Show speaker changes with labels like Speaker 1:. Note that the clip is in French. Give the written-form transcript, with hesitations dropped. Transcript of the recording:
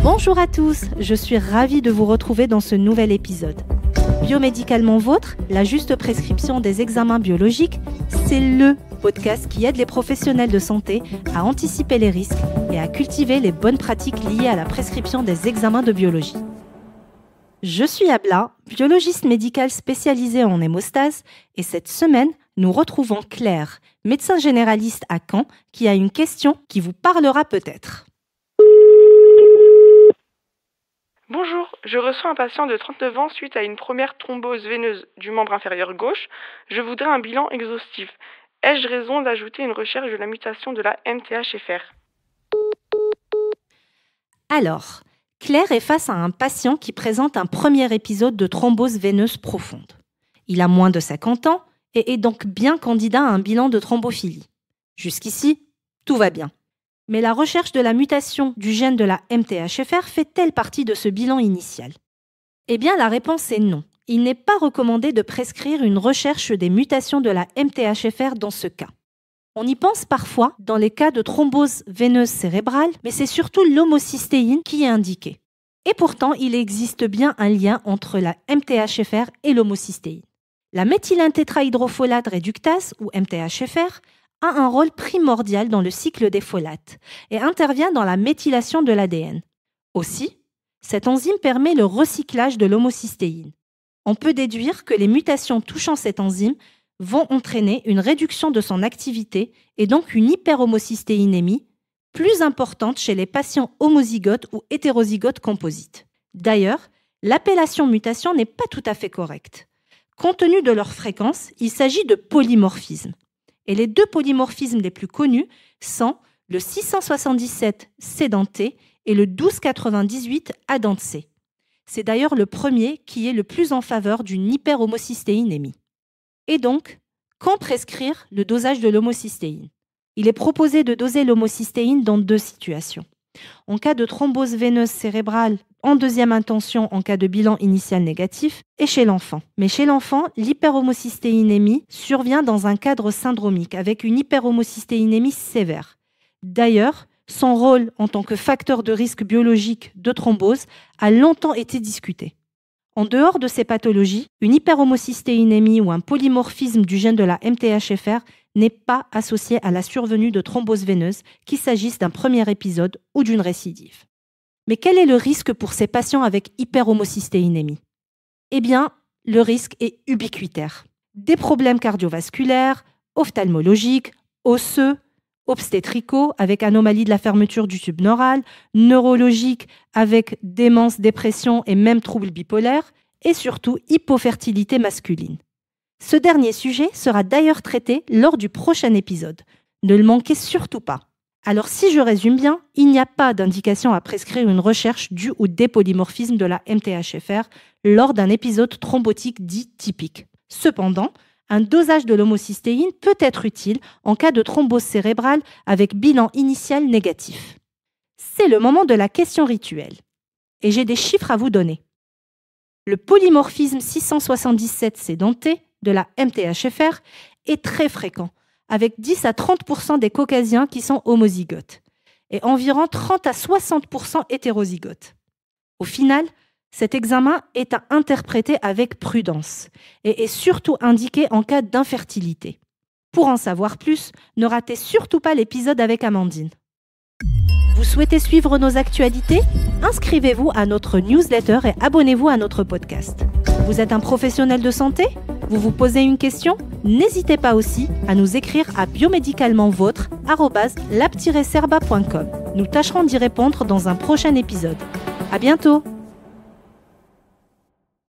Speaker 1: Bonjour à tous, je suis ravie de vous retrouver dans ce nouvel épisode. Biomédicalement Vôtre, la juste prescription des examens biologiques, c'est le podcast qui aide les professionnels de santé à anticiper les risques et à cultiver les bonnes pratiques liées à la prescription des examens de biologie. Je suis Abla, biologiste médicale spécialisée en hémostase, et cette semaine, nous retrouvons Claire, médecin généraliste à Caen, qui a une question qui vous parlera peut-être.
Speaker 2: Bonjour, je reçois un patient de 39 ans suite à une première thrombose veineuse du membre inférieur gauche. Je voudrais un bilan exhaustif. Ai-je raison d'ajouter une recherche de la mutation de la MTHFR ?
Speaker 1: Alors, Claire est face à un patient qui présente un premier épisode de thrombose veineuse profonde. Il a moins de 50 ans et est donc bien candidat à un bilan de thrombophilie. Jusqu'ici, tout va bien. Mais la recherche de la mutation du gène de la MTHFR fait-elle partie de ce bilan initial ? Eh bien, la réponse est non. Il n'est pas recommandé de prescrire une recherche des mutations de la MTHFR dans ce cas. On y pense parfois dans les cas de thrombose veineuse cérébrale, mais c'est surtout l'homocystéine qui est indiquée. Et pourtant, il existe bien un lien entre la MTHFR et l'homocystéine. La méthylène-tétrahydrofolate réductase, ou MTHFR, a un rôle primordial dans le cycle des folates et intervient dans la méthylation de l'ADN. Aussi, cette enzyme permet le recyclage de l'homocystéine. On peut déduire que les mutations touchant cette enzyme vont entraîner une réduction de son activité et donc une hyperhomocystéinémie plus importante chez les patients homozygotes ou hétérozygotes composites. D'ailleurs, l'appellation mutation n'est pas tout à fait correcte. Compte tenu de leur fréquence, il s'agit de polymorphismes. Et les deux polymorphismes les plus connus sont le 677 C dans T et le 1298 A dans C. C'est d'ailleurs le premier qui est le plus en faveur d'une hyperhomocystéinémie. Et donc, quand prescrire le dosage de l'homocystéine ? Il est proposé de doser l'homocystéine dans deux situations. En cas de thrombose veineuse cérébrale, en deuxième intention en cas de bilan initial négatif, et chez l'enfant. Mais chez l'enfant, l'hyperhomocystéinémie survient dans un cadre syndromique avec une hyperhomocystéinémie sévère. D'ailleurs, son rôle en tant que facteur de risque biologique de thrombose a longtemps été discuté. En dehors de ces pathologies, une hyperhomocystéinémie ou un polymorphisme du gène de la MTHFR n'est pas associé à la survenue de thrombose veineuse, qu'il s'agisse d'un premier épisode ou d'une récidive. Mais quel est le risque pour ces patients avec hyperhomocystéinémie ? Eh bien, le risque est ubiquitaire. Des problèmes cardiovasculaires, ophtalmologiques, osseux, obstétricaux avec anomalie de la fermeture du tube neural, neurologiques avec démence, dépression et même troubles bipolaires, et surtout hypofertilité masculine. Ce dernier sujet sera d'ailleurs traité lors du prochain épisode. Ne le manquez surtout pas. Alors si je résume bien, il n'y a pas d'indication à prescrire une recherche du ou des polymorphismes de la MTHFR lors d'un épisode thrombotique dit typique. Cependant, un dosage de l'homocystéine peut être utile en cas de thrombose cérébrale avec bilan initial négatif. C'est le moment de la question rituelle. Et j'ai des chiffres à vous donner. Le polymorphisme 677 C dans T de la MTHFR est très fréquent, avec 10 à 30% des caucasiens qui sont homozygotes et environ 30 à 60% hétérozygotes. Au final, cet examen est à interpréter avec prudence et est surtout indiqué en cas d'infertilité. Pour en savoir plus, ne ratez surtout pas l'épisode avec Amandine. Vous souhaitez suivre nos actualités ? Inscrivez-vous à notre newsletter et abonnez-vous à notre podcast. Vous êtes un professionnel de santé ? Vous vous posez une question ? N'hésitez pas aussi à nous écrire à biomédicalementvôtre@lab-serba.com. Nous tâcherons d'y répondre dans un prochain épisode. À bientôt!